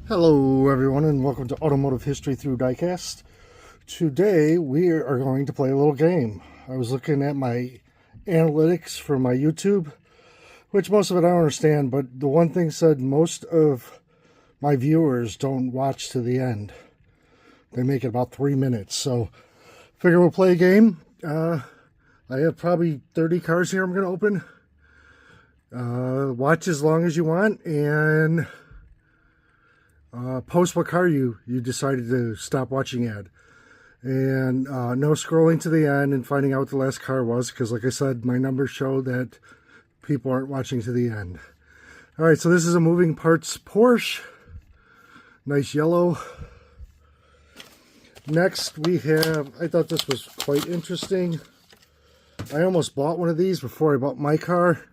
Hello everyone and welcome to Automotive History Through Diecast. Today we are going to play a little game. I was looking at my analytics for my YouTube, which most of it I don't understand, but the one thing said most of my viewers don't watch to the end. They make it about 3 minutes, so figure we'll play a game. I have probably 30 cars here I'm going to open. Watch as long as you want and post what car you decided to stop watching at. And no scrolling to the end and finding out what the last car was, because like I said, my numbers show that people aren't watching to the end. Alright, so this is a moving parts Porsche. Nice yellow. Next we have, I thought this was quite interesting. I almost bought one of these before I bought my car,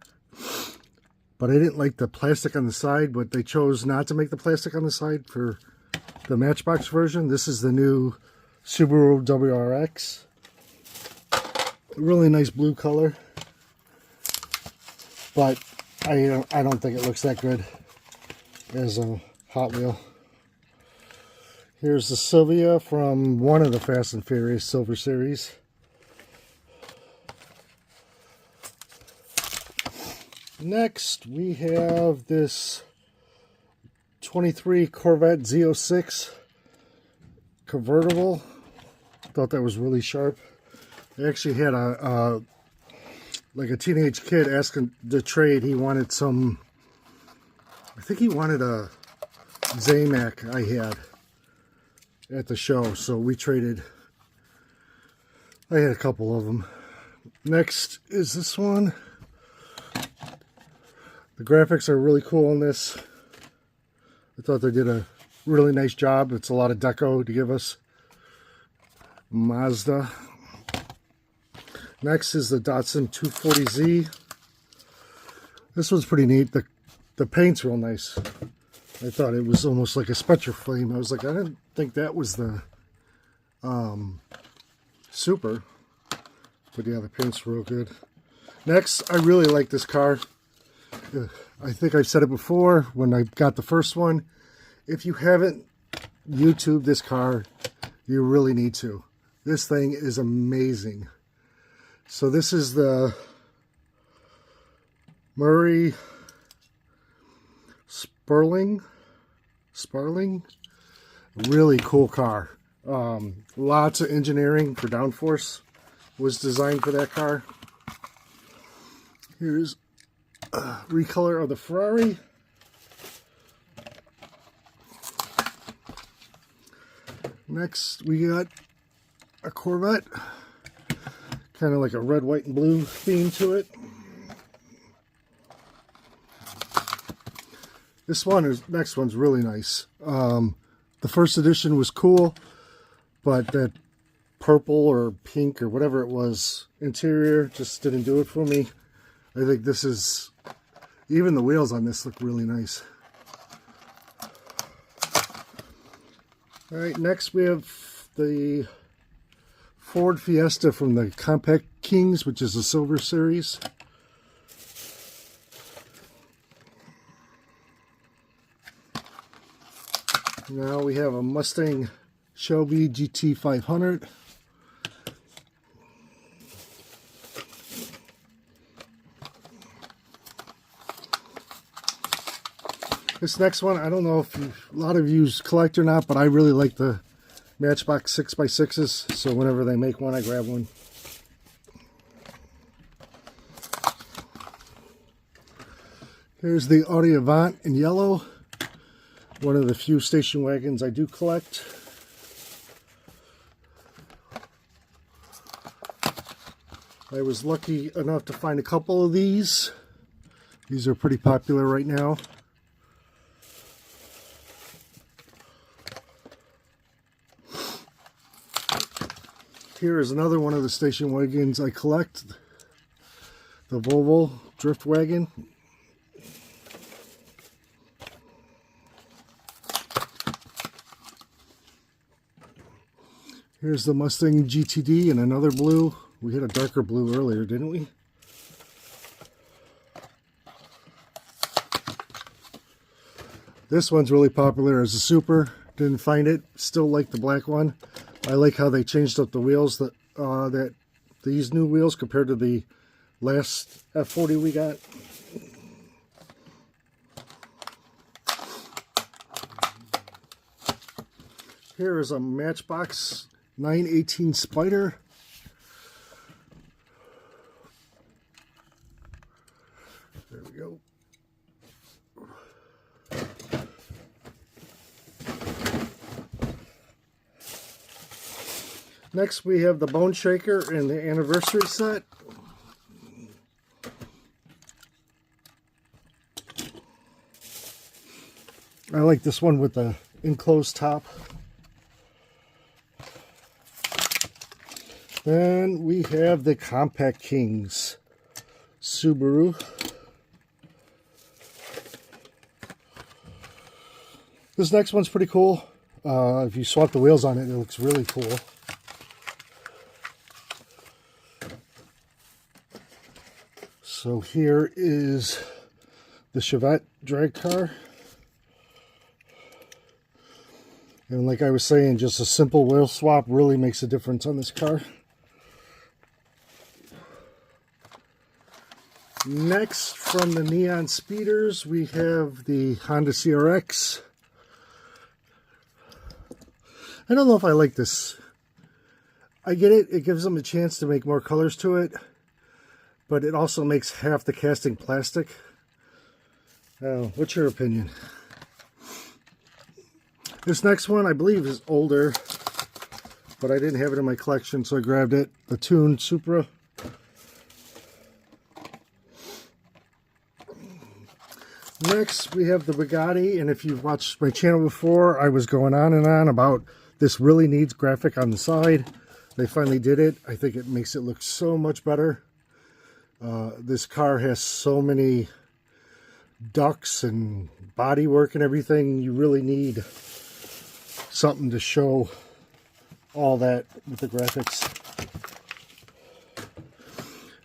but I didn't like the plastic on the side, but they chose not to make the plastic on the side for the Matchbox version. This is the new Subaru WRX. Really nice blue color, but I don't think it looks that good as a Hot Wheel. Here's the Silvia from one of the Fast and Furious Silver Series. Next, we have this 23 Corvette Z06 convertible. Thought that was really sharp. I actually had like a teenage kid asking to trade. He wanted some, I think he wanted a Zamac I had at the show, so we traded. I had a couple of them. Next is this one. The graphics are really cool on this. I thought they did a really nice job. It's a lot of deco to give us. Mazda. Next is the Datsun 240Z. This one's pretty neat. The paint's real nice. I thought it was almost like a Spectre flame. I was like, I didn't think that was the Super. But yeah, the paint's real good. Next, I really like this car. I think I've said it before when I got the first one. If you haven't YouTubed this car, you really need to. This thing is amazing. So this is the Murray Sparling. Really cool car. Lots of engineering for downforce was designed for that car. Here's recolor of the Ferrari. Next we got a Corvette, kind of like a red, white, and blue theme to it. Next one's really nice. The first edition was cool, but that purple or pink or whatever it was interior just didn't do it for me. I think this is, even the wheels on this look really nice. Alright, next we have the Ford Fiesta from the Compact Kings, which is the Silver Series. Now we have a Mustang Shelby GT500. This next one, I don't know if a lot of you collect or not, but I really like the Matchbox 6x6s, so whenever they make one, I grab one. Here's the Audi Avant in yellow, one of the few station wagons I do collect. I was lucky enough to find a couple of these. These are pretty popular right now. Here is another one of the station wagons I collect, the Volvo Drift Wagon. Here's the Mustang GTD in another blue. We had a darker blue earlier, didn't we? This one's really popular as a super. Didn't find it. Still like the black one. I like how they changed up the wheels that these new wheels compared to the last F40 we got. Here is a Matchbox 918 Spider. There we go. Next we have the Bone Shaker in the anniversary set. I like this one with the enclosed top. Then we have the Compact Kings Subaru. This next one's pretty cool. If you swap the wheels on it, it looks really cool. So here is the Chevette drag car. And like I was saying, just a simple wheel swap really makes a difference on this car. Next, from the Neon Speeders, we have the Honda CRX. I don't know if I like this. I get it. It gives them a chance to make more colors to it. But it also makes half the casting plastic. What's your opinion? This next one, I believe, is older. But I didn't have it in my collection, so I grabbed it. The Tune Supra. Next, we have the Bugatti, and if you've watched my channel before, I was going on and on about this really needs graphic on the side. They finally did it. I think it makes it look so much better. This car has so many ducts and body work and everything. You really need something to show all that with the graphics.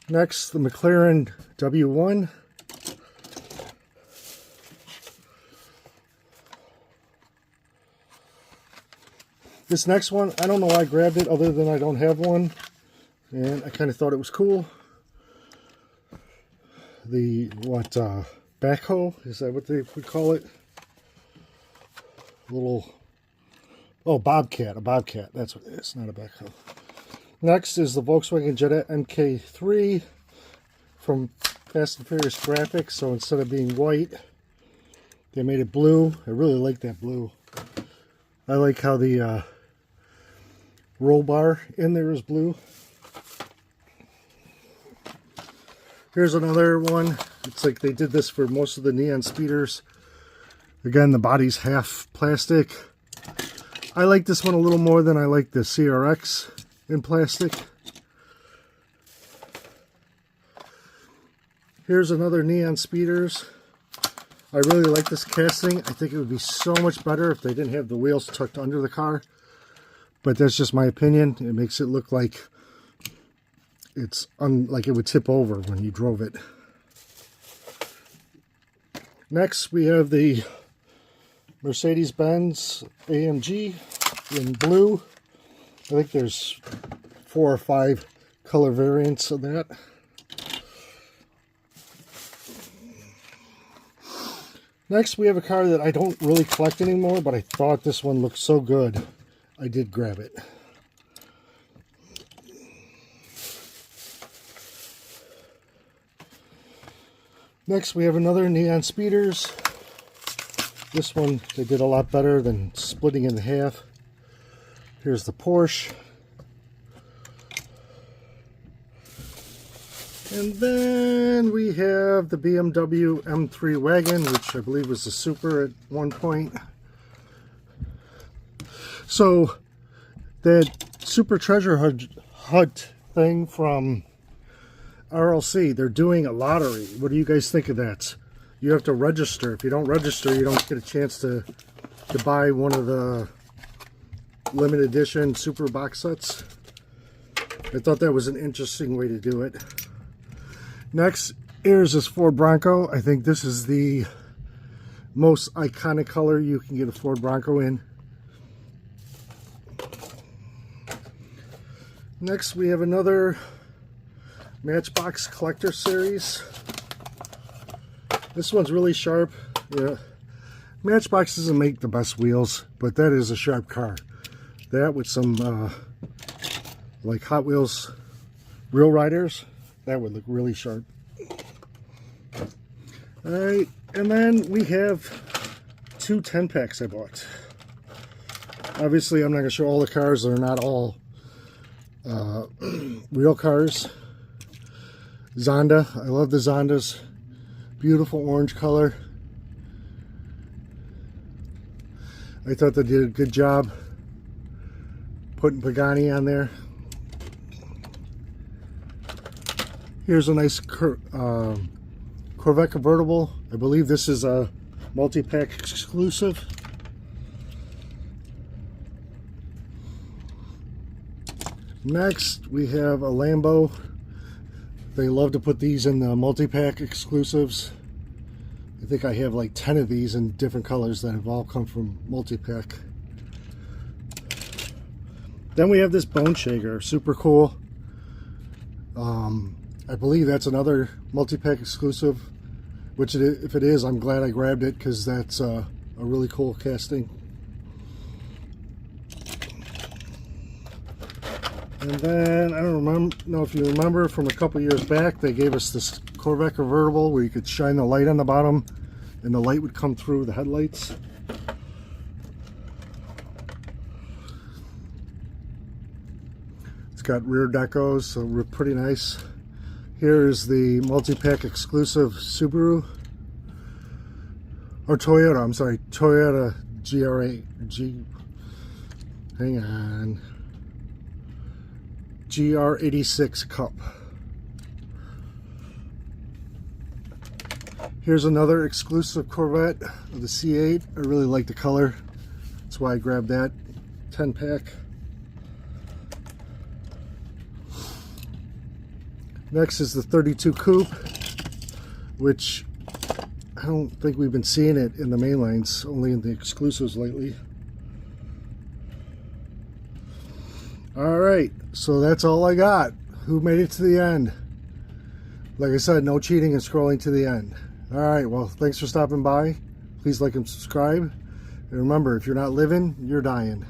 Next, the McLaren W1. This next one, I don't know why I grabbed it other than I don't have one. And I kind of thought it was cool. The, backhoe? Is that what they would call it? Little, oh, Bobcat. A Bobcat. That's what it is, not a backhoe. Next is the Volkswagen Jetta MK3 from Fast and Furious Graphics. So instead of being white, they made it blue. I really like that blue. I like how the roll bar in there is blue. Here's another one. It's like they did this for most of the Neon Speeders. Again, the body's half plastic. I like this one a little more than I like the CRX in plastic. Here's another Neon Speeders. I really like this casting. I think it would be so much better if they didn't have the wheels tucked under the car. But that's just my opinion. It makes it look like it's like it would tip over when you drove it. Next, we have the Mercedes-Benz AMG in blue. I think there's 4 or 5 color variants of that. Next, we have a car that I don't really collect anymore, but I thought this one looked so good, I did grab it. Next, we have another Neon Speeders. This one, they did a lot better than splitting in half. Here's the Porsche. And then we have the BMW M3 wagon, which I believe was a super at one point. So, that Super Treasure Hunt thing from RLC, they're doing a lottery. What do you guys think of that? You have to register. If you don't register, you don't get a chance to buy one of the limited edition super box sets. I thought that was an interesting way to do it. Next, here's this Ford Bronco. I think this is the most iconic color you can get a Ford Bronco in. Next, we have another Matchbox Collector Series. This one's really sharp. Yeah, Matchbox doesn't make the best wheels, but that is a sharp car. That with some like Hot Wheels Real Riders, that would look really sharp. Alright, and then we have 2 10-packs I bought. Obviously, I'm not going to show all the cars. They're not all real cars. Zonda. I love the Zondas. Beautiful orange color. I thought they did a good job putting Pagani on there. Here's a nice Corvette convertible. I believe this is a multi-pack exclusive. Next, we have a Lambo. They love to put these in the multi-pack exclusives. I think I have like 10 of these in different colors that have all come from multi-pack. Then we have this Bone Shaker, super cool. I believe that's another multi-pack exclusive, which if it is, I'm glad I grabbed it because that's a really cool casting. And then, I don't know if you remember from a couple years back, they gave us this Corvette convertible where you could shine the light on the bottom and the light would come through the headlights. It's got rear decos, so pretty nice. Here's the multi-pack exclusive Subaru, or Toyota, I'm sorry, Toyota GR86 Cup. Here's another exclusive Corvette of the C8. I really like the color. That's why I grabbed that 10-pack. Next is the 32 Coupe, which I don't think we've been seeing it in the main lines, only in the exclusives lately. Alright, so that's all I got. Who made it to the end? Like I said, no cheating and scrolling to the end. Alright, well, thanks for stopping by. Please like and subscribe. And remember, if you're not living, you're dying.